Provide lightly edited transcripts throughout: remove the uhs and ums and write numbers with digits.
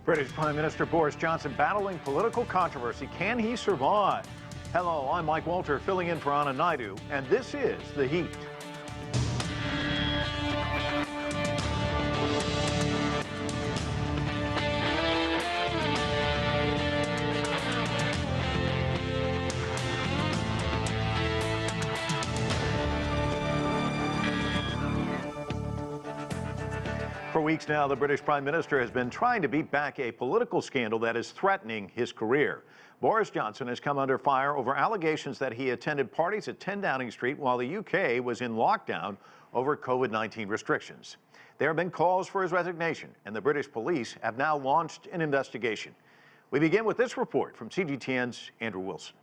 British Prime Minister Boris Johnson battling political controversy. Can he survive? Hello, I'm Mike Walter, filling in for Anna Naidu, and this is The Heat. For weeks now, the British Prime Minister has been trying to beat back a political scandal that is threatening his career. Boris Johnson has come under fire over allegations that he attended parties at 10 Downing Street while the UK was in lockdown over COVID-19 restrictions. There have been calls for his resignation, and the British police have now launched an investigation. We begin with this report from CGTN's Andrew Wilson.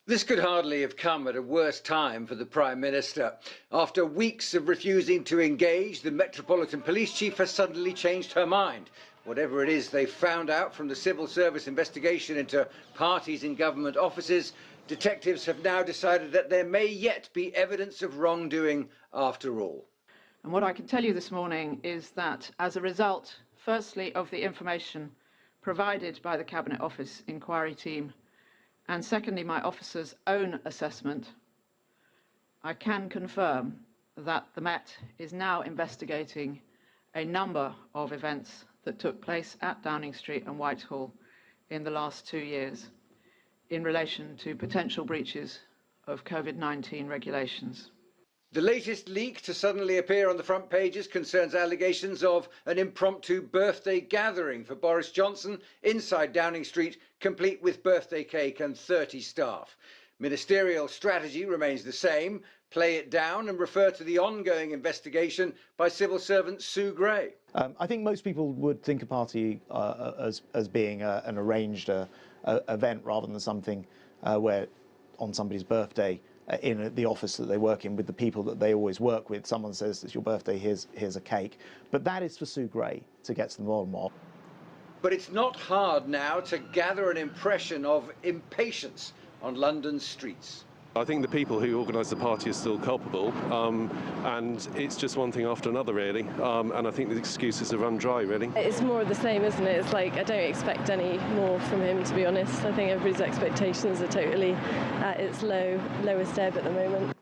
This could hardly have come at a worse time for the Prime Minister. After weeks of refusing to engage, the Metropolitan Police Chief has suddenly changed her mind. Whatever it is they found out from the civil service investigation into parties in government offices, detectives have now decided that there may yet be evidence of wrongdoing after all. And what I can tell you this morning is that as a result, firstly, of the information provided by the Cabinet Office inquiry team, and secondly, my officer's own assessment, I can confirm that the Met is now investigating a number of events that took place at Downing Street and Whitehall in the last 2 years in relation to potential breaches of COVID-19 regulations. The latest leak to suddenly appear on the front pages concerns allegations of an impromptu birthday gathering for Boris Johnson inside Downing Street, complete with birthday cake and 30 staff. Ministerial strategy remains the same: play it down and refer to the ongoing investigation by civil servant Sue Gray. I think most people would think a party as being an arranged event rather than something where on somebody's birthday in the office that they work in with the people that they always work with, someone says it's your birthday, here's a cake. But that is for Sue Gray to get to the bottom of. But it's not hard now to gather an impression of impatience on London's streets. I think the people who organised the party are still culpable, and it's just one thing after another, really. And I think the excuses are run dry, really. It's more of the same, isn't it? It's like I don't expect any more from him, to be honest. I think everybody's expectations are totally at its lowest ebb at the moment.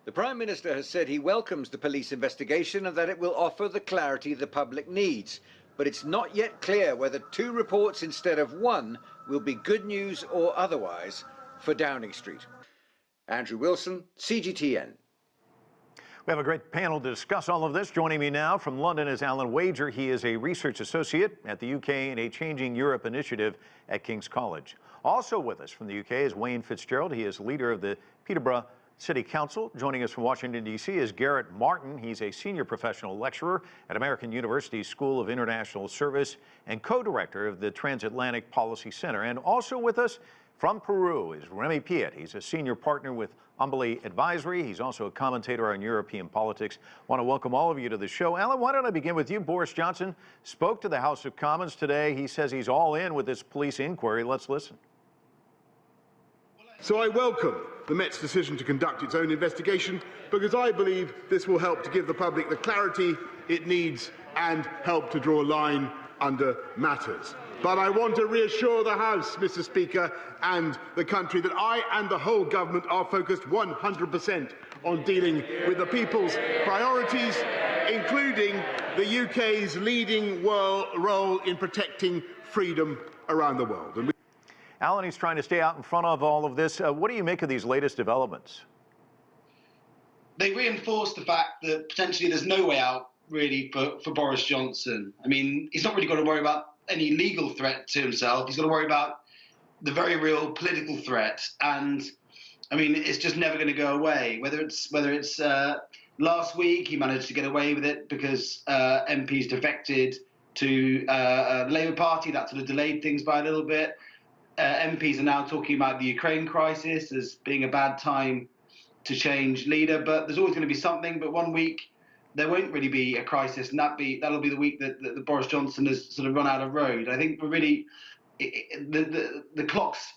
The Prime Minister has said he welcomes the police investigation and that it will offer the clarity the public needs. But it's not yet clear whether 2 reports instead of 1 will be good news or otherwise for Downing Street. Andrew Wilson, CGTN. We have a great panel to discuss all of this. Joining me now from London is Alan Wager. He is a research associate at the UK in a Changing Europe initiative at King's College. Also with us from the UK is Wayne Fitzgerald. He is leader of the Peterborough City Council. Joining us from Washington, D.C. is Garret Martin. He's a senior professional lecturer at American University's School of International Service and co-director of the Transatlantic Policy Center. And also with us from Peru is Remi Piet. He's a senior partner with Embellie Advisory. He's also a commentator on European politics. I want to welcome all of you to the show. Alan, why don't I begin with you? Boris Johnson spoke to the House of Commons today. He says he's all in with this police inquiry. Let's listen. So I welcome the Met's decision to conduct its own investigation because I believe this will help to give the public the clarity it needs and help to draw a line under matters. But I want to reassure the House, Mr. Speaker, and the country that I and the whole government are focused 100% on dealing with the people's priorities, including the UK's leading role in protecting freedom around the world. Alan, he's trying to stay out in front of all of this. What do you make of these latest developments? They reinforce the fact that potentially there's no way out, really, for Boris Johnson. I mean, he's not really got to worry about any legal threat to himself. He's got to worry about the very real political threat. And, I mean, it's just never going to go away. Whether it's last week he managed to get away with it because MPs defected to the Labour Party. That sort of delayed things by a little bit. MPs are now talking about the Ukraine crisis as being a bad time to change leader, but there's always going to be something. But one week there won't really be a crisis, and that'll be the week that Boris Johnson has sort of run out of road. I think we're really the clocks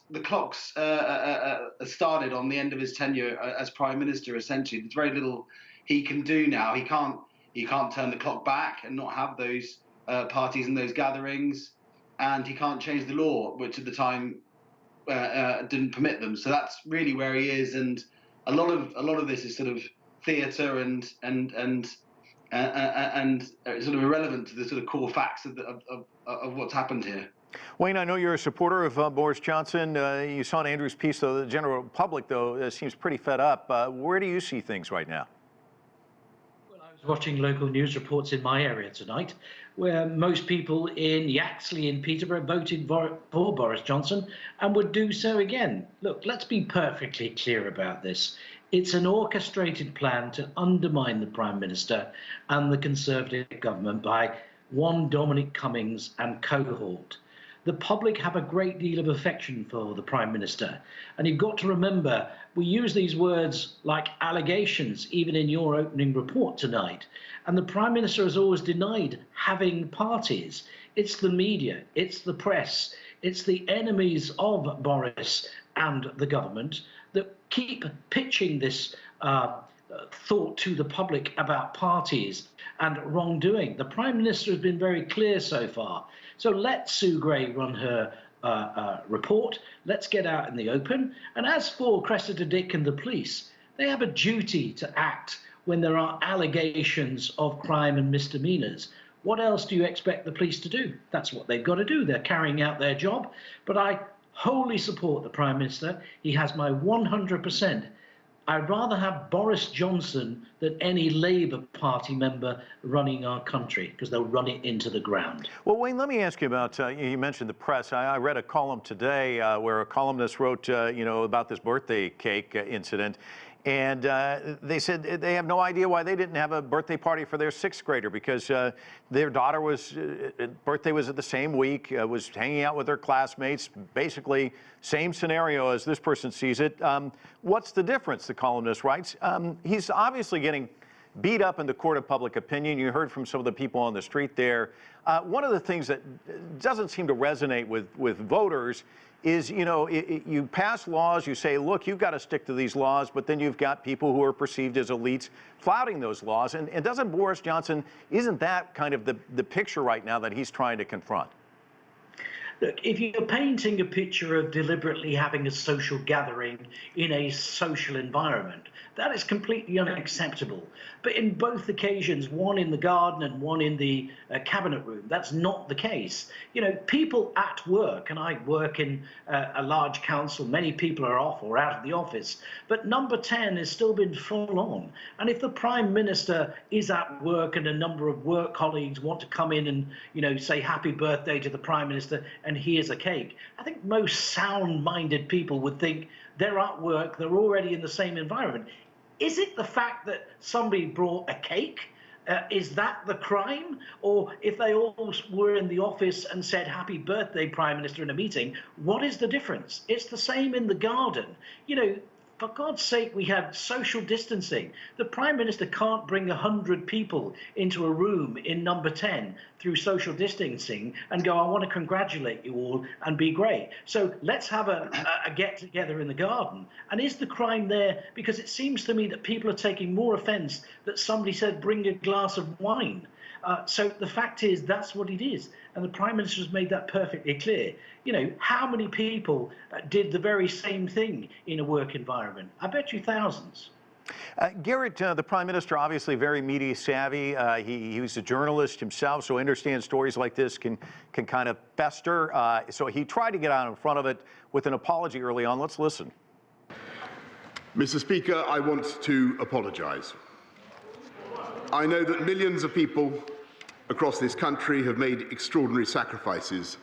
started on the end of his tenure as Prime Minister. Essentially, there's very little he can do now. He can't turn the clock back and not have those parties and those gatherings, and he can't change the law, which at the time didn't permit them. So that's really where he is, and a lot of this is sort of theatre and sort of irrelevant to the sort of core facts of what's happened here. Wayne, I know you're a supporter of Boris Johnson. You saw in Andrew's piece, though, the general public, though, seems pretty fed up. Where do you see things right now? Well, I was watching local news reports in my area tonight, where most people in Yaxley in Peterborough voted for Boris Johnson and would do so again. Look, let's be perfectly clear about this. It's an orchestrated plan to undermine the Prime Minister and the Conservative government by one Dominic Cummings and cohort. The public have a great deal of affection for the Prime Minister. And you've got to remember, we use these words like allegations, even in your opening report tonight. And the Prime Minister has always denied having parties. It's the media, it's the press, it's the enemies of Boris and the government that keep pitching this thought to the public about parties and wrongdoing. The Prime Minister has been very clear so far. So let Sue Gray run her report. Let's get out in the open. And as for Cressida Dick and the police, they have a duty to act when there are allegations of crime and misdemeanors. What else do you expect the police to do? That's what they've got to do. They're carrying out their job. But I wholly support the Prime Minister. He has my 100%. I'd rather have Boris Johnson than any Labour Party member running our country, because they'll run it into the ground. Well, Wayne, let me ask you about, you mentioned the press. I read a column today where a columnist wrote, about this birthday cake incident. And they said they have no idea why they didn't have a birthday party for their sixth grader, because their daughter birthday was at the same week, was hanging out with her classmates, basically same scenario as this person sees it. What's the difference, the columnist writes? He's obviously getting beat up in the court of public opinion. You heard from some of the people on the street there. One of the things that doesn't seem to resonate with voters is, you pass laws, you say, look, you've got to stick to these laws, but then you've got people who are perceived as elites flouting those laws. And doesn't Boris Johnson, isn't that kind of the picture right now that he's trying to confront? Look, if you're painting a picture of deliberately having a social gathering in a social environment, that is completely unacceptable. But in both occasions, one in the garden and one in the cabinet room, that's not the case. People at work, and I work in a large council, many people are off or out of the office, but number 10 has still been full on. And if the Prime Minister is at work and a number of work colleagues want to come in and, say happy birthday to the Prime Minister and here's a cake, I think most sound-minded people would think they're at work, they're already in the same environment. Is it the fact that somebody brought a cake? Is that the crime? Or if they all were in the office and said, happy birthday, Prime Minister, in a meeting, what is the difference? It's the same in the garden. For God's sake, we have social distancing. The Prime Minister can't bring 100 people into a room in number 10 through social distancing and go, I want to congratulate you all and be great. So let's have a get-together in the garden. And is the crime there? Because it seems to me that people are taking more offence that somebody said, bring a glass of wine. So the fact is, that's what it is. And the Prime Minister has made that perfectly clear. How many people did the very same thing in a work environment? I bet you thousands. Garret, the Prime Minister, obviously very media savvy. He was a journalist himself, so understands stories like this can kind of fester. So he tried to get out in front of it with an apology early on. Let's listen. Mr. Speaker, I want to apologise. I know that millions of people across this country have made extraordinary sacrifices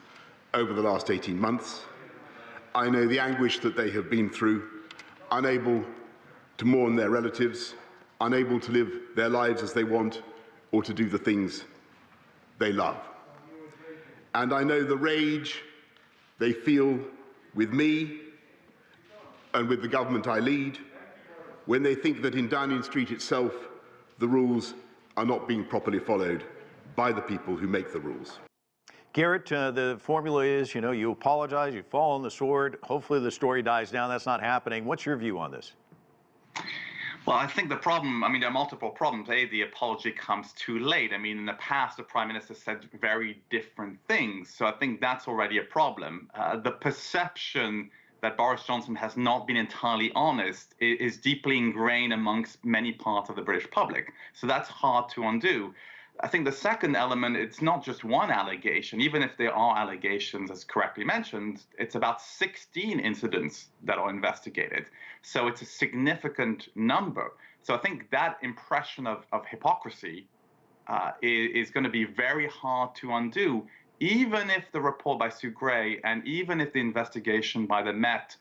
over the last 18 months. I know the anguish that they have been through, unable to mourn their relatives, unable to live their lives as they want, or to do the things they love. And I know the rage they feel with me and with the government I lead when they think that in Downing Street itself, the rules are not being properly followed by the people who make the rules. Garret, the formula is, you apologize, you fall on the sword. Hopefully the story dies down. That's not happening. What's your view on this? Well, I think the problem, I mean, there are multiple problems. A, the apology comes too late. I mean, in the past, the Prime Minister said very different things. So I think that's already a problem. The perception that Boris Johnson has not been entirely honest is deeply ingrained amongst many parts of the British public. So that's hard to undo. I think the second element, it's not just one allegation. Even if there are allegations, as correctly mentioned, it's about 16 incidents that are investigated. So it's a significant number. So I think that impression of hypocrisy is going to be very hard to undo, even if the report by Sue Gray and even if the investigation by the Met,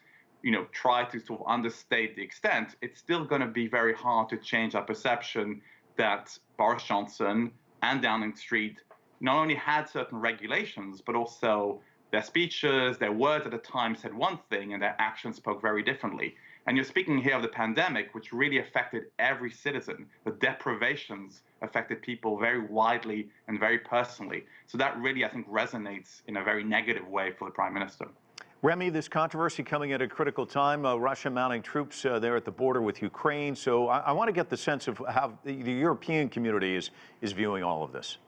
try to sort of understate the extent, it's still going to be very hard to change our perception that Boris Johnson and Downing Street not only had certain regulations, but also their speeches, their words at the time said one thing and their actions spoke very differently. And you're speaking here of the pandemic, which really affected every citizen. The deprivations affected people very widely and very personally. So that really, I think, resonates in a very negative way for the Prime Minister. Remi, this controversy coming at a critical time, Russia mounting troops there at the border with Ukraine. So I want to get the sense of how the European community is viewing all of this.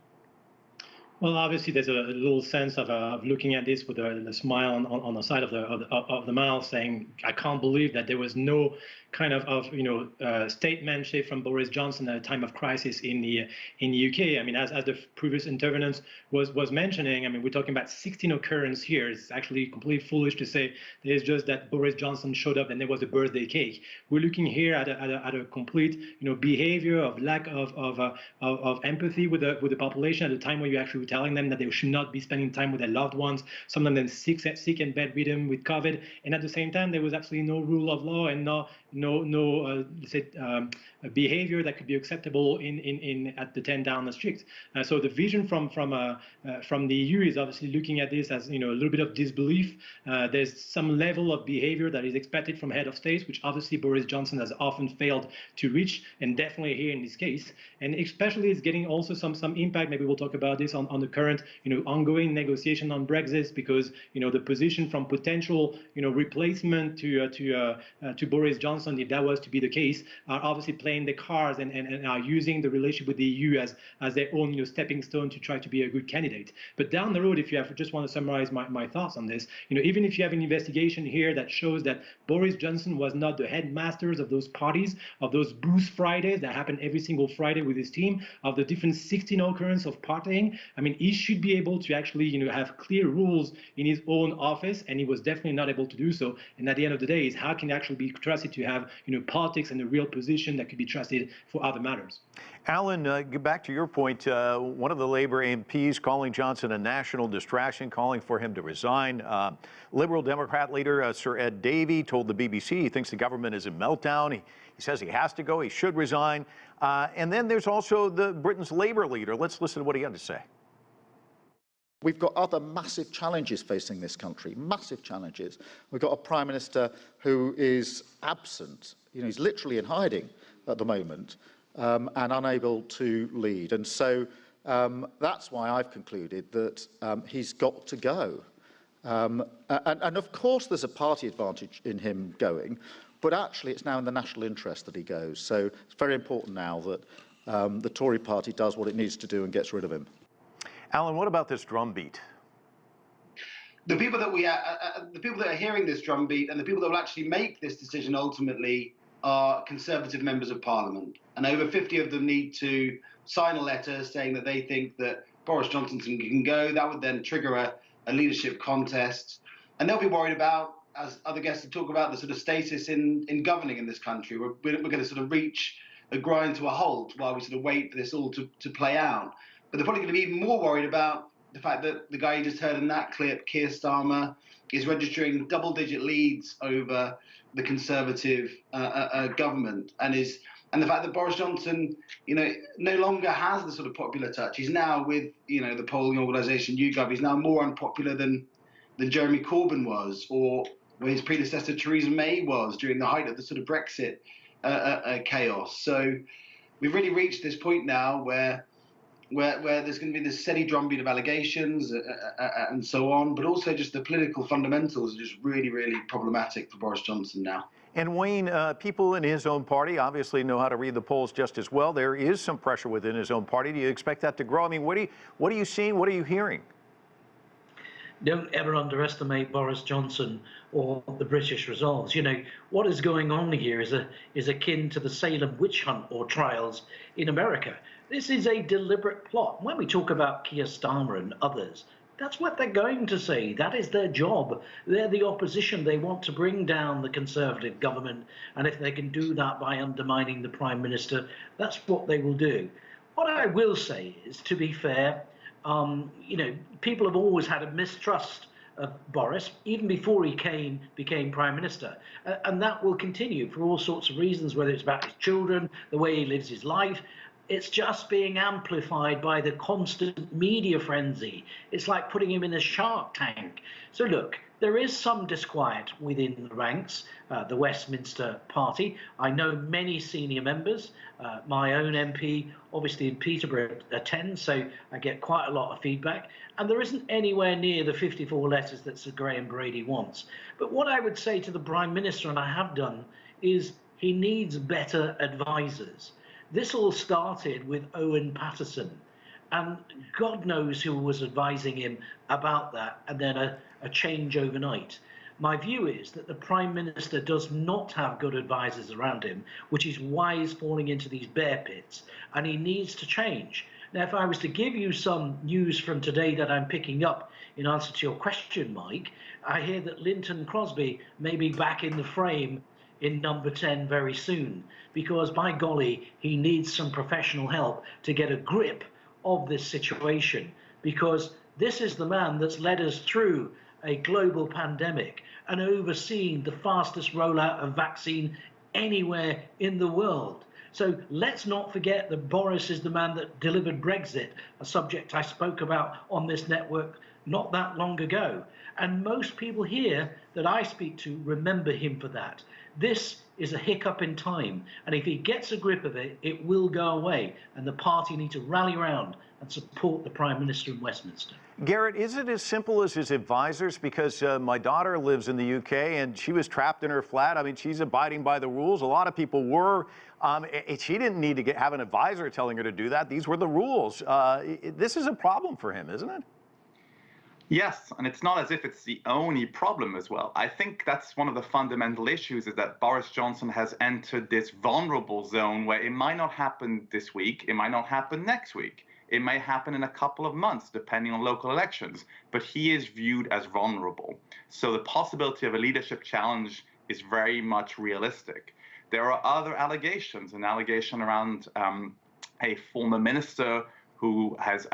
Well, obviously, there's a little sense of looking at this with a smile on the side of the mouth, saying, "I can't believe that there was no kind of statesmanship from Boris Johnson at a time of crisis in the UK." I mean, as the previous intervenant was mentioning, I mean, we're talking about 16 occurrences here. It's actually completely foolish to say there's just that Boris Johnson showed up and there was a birthday cake. We're looking here at a complete behavior of lack of empathy with the population at a time where you actually telling them that they should not be spending time with their loved ones, some of them sick and bedridden with COVID, and at the same time there was absolutely no rule of law and no behavior that could be acceptable at the 10 Downing Street. So the vision from the EU is obviously looking at this as a little bit of disbelief. There's some level of behavior that is expected from head of state, which obviously Boris Johnson has often failed to reach, and definitely here in this case. And especially it's getting also some impact. Maybe we'll talk about this on the current ongoing negotiation on Brexit, because the position from potential replacement to Boris Johnson, if that was to be the case, are obviously playing the cards and are using the relationship with the EU as their own stepping stone to try to be a good candidate. But down the road, if you just want to summarize my thoughts on this, even if you have an investigation here that shows that Boris Johnson was not the headmasters of those parties, of those booze Fridays that happen every single Friday with his team, of the different 16 occurrences of partying, I mean, he should be able to actually have clear rules in his own office, and he was definitely not able to do so. And at the end of the day, is how can he actually be trusted to have politics and a real position that could be trusted for other matters. Alan, get back to your point. One of the Labour MPs calling Johnson a national distraction, calling for him to resign. Liberal Democrat leader Sir Ed Davey told the BBC he thinks the government is in meltdown. He says he has to go, he should resign. And then there's also Britain's Labour leader. Let's listen to what he had to say. We've got other massive challenges facing this country, massive challenges. We've got a Prime Minister who is absent. He's literally in hiding at the moment and unable to lead. And so that's why I've concluded that he's got to go. And of course there's a party advantage in him going, but actually it's now in the national interest that he goes. So it's very important now that the Tory party does what it needs to do and gets rid of him. Alan, what about this drumbeat? The people that are hearing this drumbeat and the people that will actually make this decision ultimately are Conservative members of Parliament, and over 50 of them need to sign a letter saying that they think that Boris Johnson can go. That would then trigger a leadership contest, and they'll be worried about, as other guests have talked about, the sort of status in governing in this country. We're going to sort of reach a grind to a halt while we sort of wait for this all to play out. But they're probably going to be even more worried about the fact that the guy you just heard in that clip, Keir Starmer, is registering double-digit leads over the Conservative government, and the fact that Boris Johnson, no longer has the sort of popular touch. He's now with, the polling organisation YouGov. He's now more unpopular than Jeremy Corbyn was, or where his predecessor Theresa May was during the height of the sort of Brexit chaos. So we've really reached this point now where there's going to be this steady drumbeat of allegations and so on, but also just the political fundamentals are just really, really problematic for Boris Johnson now. And Wayne, people in his own party obviously know how to read the polls just as well. There is some pressure within his own party. Do you expect that to grow? I mean, what are you seeing? What are you hearing? Don't ever underestimate Boris Johnson or the British resolves. You know, what is going on here is akin to the Salem witch hunt or trials in America. This is a deliberate plot. When we talk about Keir Starmer and others, that's what they're going to say. That is their job. They're the opposition. They want to bring down the Conservative government. And if they can do that by undermining the Prime Minister, that's what they will do. What I will say is, to be fair, you know, people have always had a mistrust of Boris, even before he became Prime Minister. And that will continue for all sorts of reasons, whether it's about his children, the way he lives his life. It's just being amplified by the constant media frenzy. It's like putting him in a shark tank. So look, there is some disquiet within the ranks, the Westminster Party. I know many senior members. My own MP, obviously in Peterborough, attends, so I get quite a lot of feedback. And there isn't anywhere near the 54 letters that Sir Graham Brady wants. But what I would say to the Prime Minister, and I have done, is he needs better advisors. This all started with Owen Paterson, and God knows who was advising him about that, and then a change overnight. My view is that the Prime Minister does not have good advisors around him, which is why he's falling into these bear pits, and he needs to change. Now, if I was to give you some news from today that I'm picking up in answer to your question, Mike, I hear that Linton Crosby may be back in the frame in number 10 very soon, because by golly, he needs some professional help to get a grip of this situation, because this is the man that's led us through a global pandemic and overseen the fastest rollout of vaccine anywhere in the world. So let's not forget that Boris is the man that delivered Brexit, a subject I spoke about on this network not that long ago. And most people here that I speak to remember him for that. This is a hiccup in time, and if he gets a grip of it, it will go away, and the party need to rally around and support the Prime Minister in Westminster. Garret, is it as simple as his advisors? Because my daughter lives in the UK, and she was trapped in her flat. I mean, she's abiding by the rules. A lot of people were. She didn't need to have an advisor telling her to do that. These were the rules. This is a problem for him, isn't it? Yes, and it's not as if it's the only problem as well. I think that's one of the fundamental issues, is that Boris Johnson has entered this vulnerable zone where it might not happen this week, it might not happen next week. It may happen in a couple of months, depending on local elections, but he is viewed as vulnerable. So the possibility of a leadership challenge is very much realistic. There are other allegations, an allegation around a former minister who has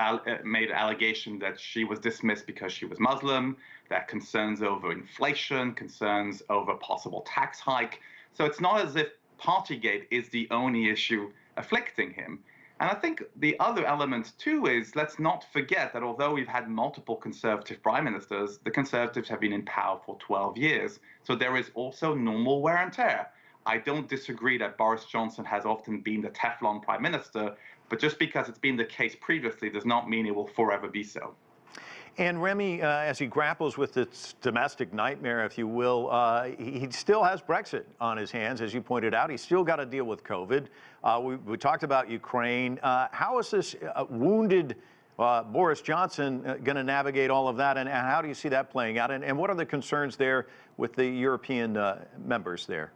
made an allegation that she was dismissed because she was Muslim, that concerns over inflation, concerns over possible tax hike. So it's not as if Partygate is the only issue afflicting him. And I think the other element, too, is let's not forget that although we've had multiple Conservative prime ministers, the Conservatives have been in power for 12 years. So there is also normal wear and tear. I don't disagree that Boris Johnson has often been the Teflon prime minister, but just because it's been the case previously does not mean it will forever be so. And Remi, as he grapples with this domestic nightmare, if you will, he still has Brexit on his hands, as you pointed out. He's still got to deal with COVID. We talked about Ukraine. How is this wounded Boris Johnson going to navigate all of that, and how do you see that playing out? And what are the concerns there with the European members there?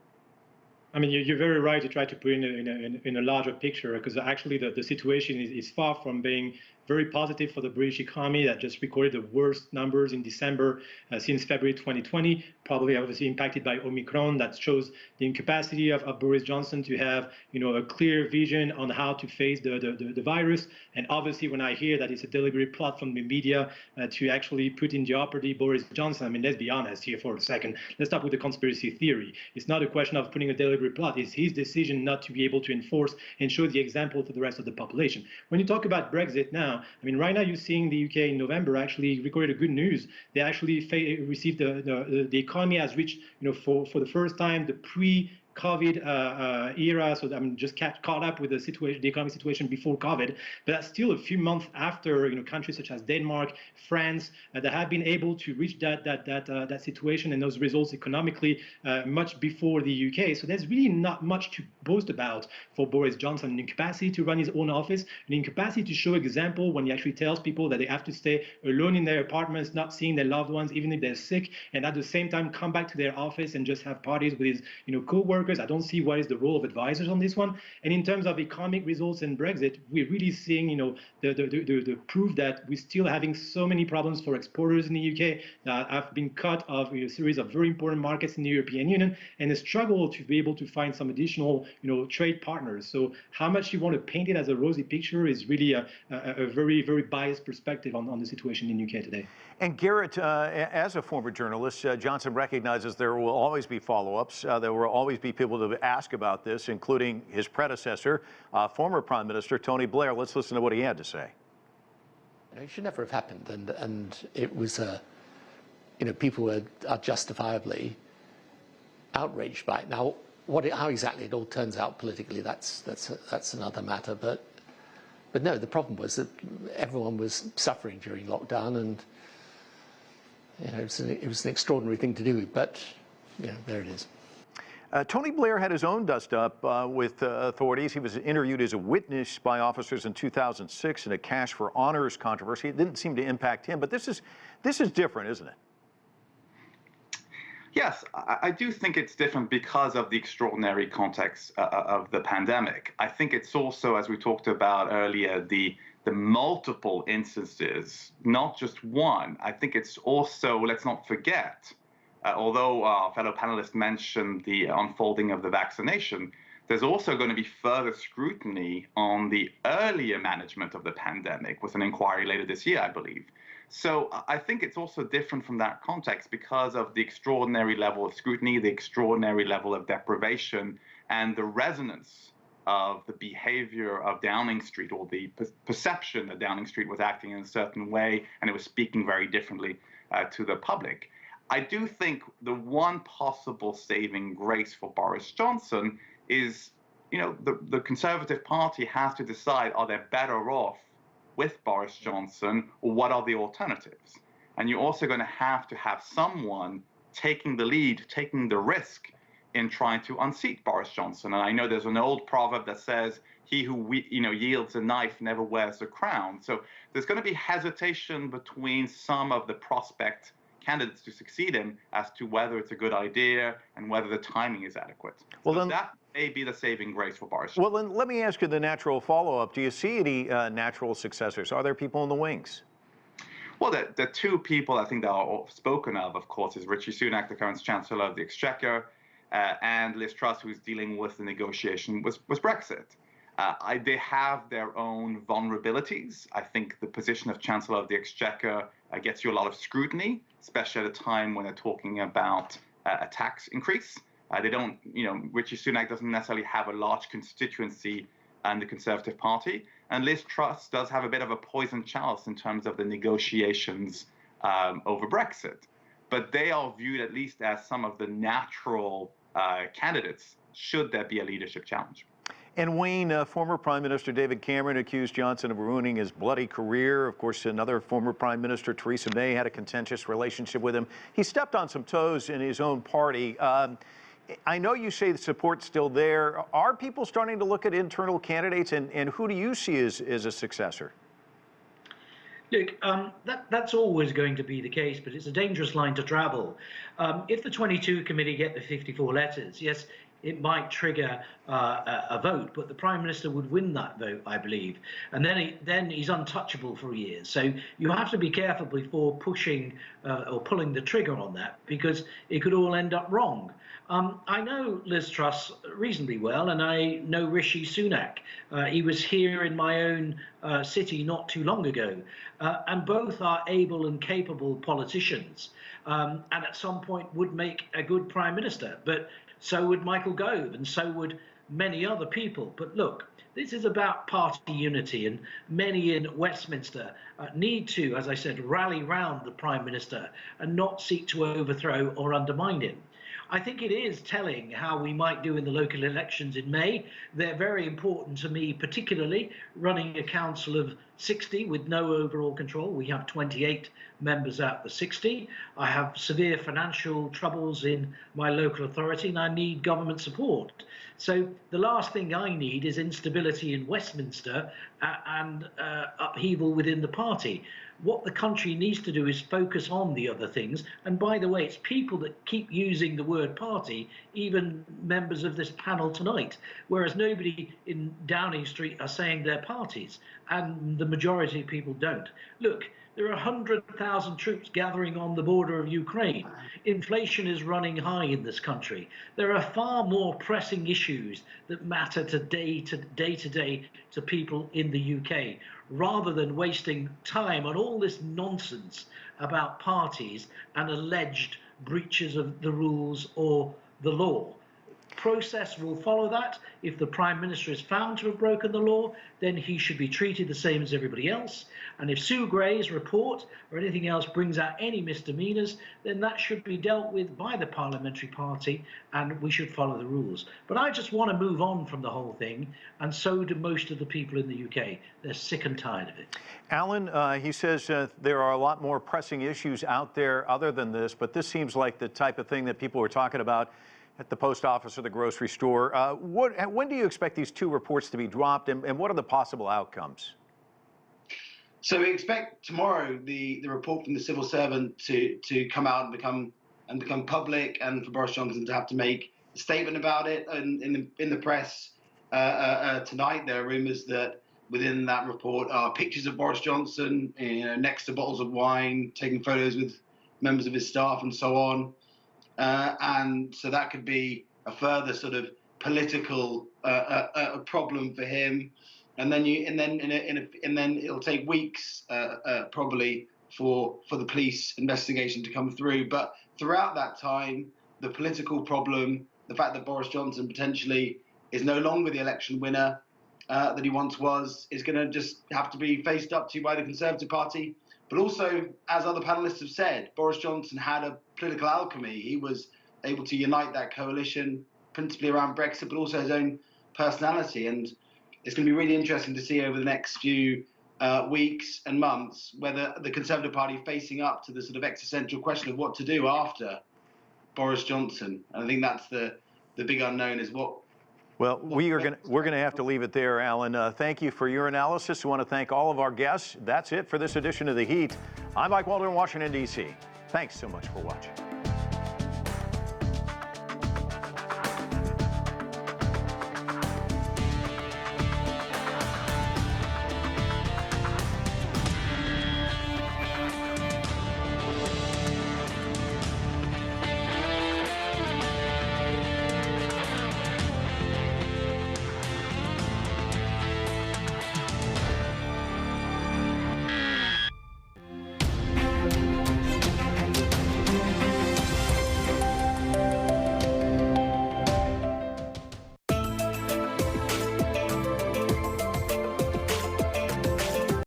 I mean, you're very right to try to put in a larger picture, because actually the situation is far from being very positive for the British economy that just recorded the worst numbers in December since February 2020, probably obviously impacted by Omicron. That shows the incapacity of Boris Johnson to have, a clear vision on how to face the virus. And obviously, when I hear that it's a deliberate plot from the media to actually put in jeopardy Boris Johnson, I mean, let's be honest here for a second. Let's start with the conspiracy theory. It's not a question of putting a deliberate plot. It's his decision not to be able to enforce and show the example to the rest of the population. When you talk about Brexit now, I mean, right now you're seeing the UK in November actually recorded a good news. They actually received the economy has reached, for the first time, the COVID era, so I'm just caught up with the situation, the economic situation before COVID. But that's still a few months after, countries such as Denmark, France, that have been able to reach that situation and those results economically much before the UK. So there's really not much to boast about for Boris Johnson. An incapacity to run his own office, an incapacity to show example when he actually tells people that they have to stay alone in their apartments, not seeing their loved ones, even if they're sick, and at the same time come back to their office and just have parties with his co-workers. I don't see what is the role of advisors on this one. And in terms of economic results and Brexit, we're really seeing the proof that we're still having so many problems for exporters in the UK that have been cut off a series of very important markets in the European Union, and a struggle to be able to find some additional trade partners. So how much you want to paint it as a rosy picture is really a very, very biased perspective on the situation in the UK today. And Garret, as a former journalist, Johnson recognizes there will always be follow-ups. There will always be people to ask about this, including his predecessor, former Prime Minister Tony Blair. Let's listen to what he had to say. It should never have happened, and it was, people are justifiably outraged by it. Now, how exactly it all turns out politically, that's another matter. But no, the problem was that everyone was suffering during lockdown, and it was an extraordinary thing to do. But there it is. Tony Blair had his own dust-up with authorities. He was interviewed as a witness by officers in 2006 in a cash for honors controversy. It didn't seem to impact him, but this is different, isn't it? Yes, I do think it's different because of the extraordinary context of the pandemic. I think it's also, as we talked about earlier, the multiple instances, not just one. I think it's also, let's not forget, although our fellow panelists mentioned the unfolding of the vaccination, there's also going to be further scrutiny on the earlier management of the pandemic with an inquiry later this year, I believe. So I think it's also different from that context because of the extraordinary level of scrutiny, the extraordinary level of deprivation, and the resonance of the behavior of Downing Street, or the perception that Downing Street was acting in a certain way and it was speaking very differently to the public. I do think the one possible saving grace for Boris Johnson is, the Conservative Party has to decide, are they better off with Boris Johnson, or what are the alternatives? And you're also going to have someone taking the lead, taking the risk in trying to unseat Boris Johnson. And I know there's an old proverb that says, he who yields a knife never wears a crown. So there's going to be hesitation between some of the prospect candidates to succeed him as to whether it's a good idea and whether the timing is adequate. Well, so then, that may be the saving grace for Boris Johnson. Well, then let me ask you the natural follow-up. Do you see any natural successors? Are there people in the wings? Well, the two people I think that are spoken of course, is Rishi Sunak, the current Chancellor of the Exchequer, and Liz Truss, who's dealing with the negotiation with Brexit. They have their own vulnerabilities. I think the position of Chancellor of the Exchequer gets you a lot of scrutiny, especially at a time when they're talking about a tax increase. They don't, Rishi Sunak doesn't necessarily have a large constituency in the Conservative Party. And Liz Truss does have a bit of a poison chalice in terms of the negotiations over Brexit. But they are viewed at least as some of the natural candidates should there be a leadership challenge. And Wayne, former Prime Minister David Cameron accused Johnson of ruining his bloody career. Of course, another former Prime Minister, Theresa May, had a contentious relationship with him. He stepped on some toes in his own party. I know you say the support's still there. Are people starting to look at internal candidates, and who do you see as a successor? Look, that's always going to be the case, but it's a dangerous line to travel. If the 22 committee get the 54 letters, yes, it might trigger a vote, but the Prime Minister would win that vote, I believe. And then he's untouchable for years. So you have to be careful before pushing or pulling the trigger on that, because it could all end up wrong. I know Liz Truss reasonably well, and I know Rishi Sunak. He was here in my own city not too long ago, and both are able and capable politicians, and at some point would make a good Prime Minister. But so would Michael Gove, and so would many other people. But look, this is about party unity, and many in Westminster need to, as I said, rally round the Prime Minister and not seek to overthrow or undermine him. I think it is telling how we might do in the local elections in May. They're very important to me, particularly running a council of 60 with no overall control. We have 28 members out of the 60. I have severe financial troubles in my local authority and I need government support. So the last thing I need is instability in Westminster and upheaval within the party. What the country needs to do is focus on the other things. And by the way, it's people that keep using the word party, even members of this panel tonight, whereas nobody in Downing Street are saying they're parties, and the majority of people don't. Look, there are 100,000 troops gathering on the border of Ukraine. Inflation is running high in this country. There are far more pressing issues that matter day to day to people in the UK, rather than wasting time on all this nonsense about parties and alleged breaches of the rules or the law. Process will follow that. If the Prime Minister is found to have broken the law, then he should be treated the same as everybody else. And if Sue Gray's report or anything else brings out any misdemeanours, then that should be dealt with by the parliamentary party and we should follow the rules. But I just want to move on from the whole thing, and so do most of the people in the UK. They're sick and tired of it. Alan, he says there are a lot more pressing issues out there other than this, but this seems like the type of thing that people were talking about at the post office or the grocery store. When do you expect these two reports to be dropped, and what are the possible outcomes? So we expect tomorrow the report from the civil servant to come out and become public, and for Boris Johnson to have to make a statement about it. And in the press tonight, there are rumours that within that report are pictures of Boris Johnson, next to bottles of wine, taking photos with members of his staff, and so on. And so that could be a further sort of political problem for him. And then it'll take weeks probably for the police investigation to come through. But throughout that time, the political problem, the fact that Boris Johnson potentially is no longer the election winner that he once was, is going to just have to be faced up to by the Conservative Party. But also, as other panelists have said, Boris Johnson had a political alchemy. He was able to unite that coalition, principally around Brexit, but also his own personality. And it's going to be really interesting to see over the next few weeks and months whether the Conservative Party facing up to the sort of existential question of what to do after Boris Johnson. And I think that's the big unknown is what. Well, we're going to have to leave it there, Alan. Thank you for your analysis. We want to thank all of our guests. That's it for this edition of The Heat. I'm Mike Walter in Washington, D.C. Thanks so much for watching.